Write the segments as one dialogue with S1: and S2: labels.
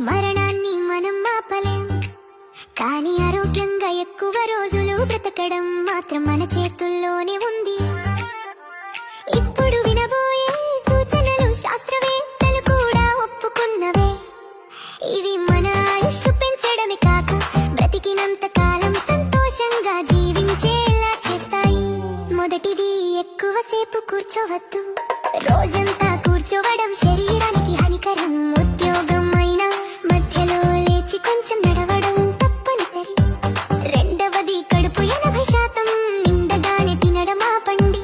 S1: మరణాన్ని మనం ఆపలేం, కానీ ఆరోగ్యంగా ఎక్కువ రోజులు బ్రతకడం మాత్రం మన చేతుల్లోనే ఉంది. ఇప్పుడు వినబోయే సూచనలు శాస్త్రవేత్తలు కూడా ఒప్పుకున్నవే. ఇవి మన ఆయుష్ పెంచడమే కాక బ్రతికినంత కాలం సంతోషంగా జీవించేలా చేస్తాయి. మొదటిది, ఎక్కువసేపు కూర్చోవద్దు. రోజంతా కూర్చోవడం శరీరానికి హానికరం. ఉద్యోగం అయినా మధ్యలో లేచి కొంచెం నడవడం తప్పనిసరి. రెండవది, కడుపు 80% నిండగానే తినడం ఆపండి.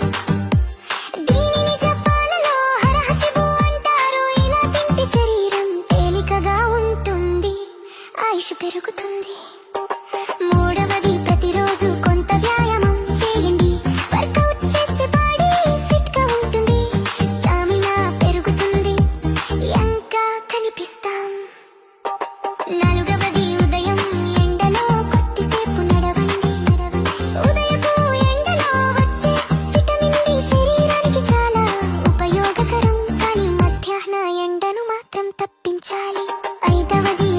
S1: దీనిని జపాన్లో హరహచిబు అంటారు. ఇలా తింటే శరీరం తేలికగా ఉంటుంది, ఆయుష్ పెరుగుతుంది. మూడవది, ప్రతిరోజు కొంత వ్యాయామం చేయండి. వర్కౌట్ చేస్తే బాడీ ఫిట్ గా ఉంటుంది, స్టామినా పెరుగుతుంది, యంగ్గా కనిపిస్తాం. నాలుగవది, ఉదయం ఎండలో కొద్దిసేపు నడవండి. ఉదయపు ఎండలో వచ్చే విటమిన్ డి శరీరానికి చాలా ఉపయోగకరం, కానీ మధ్యాహ్న ఎండను మాత్రం తప్పించాలి. ఐదవది,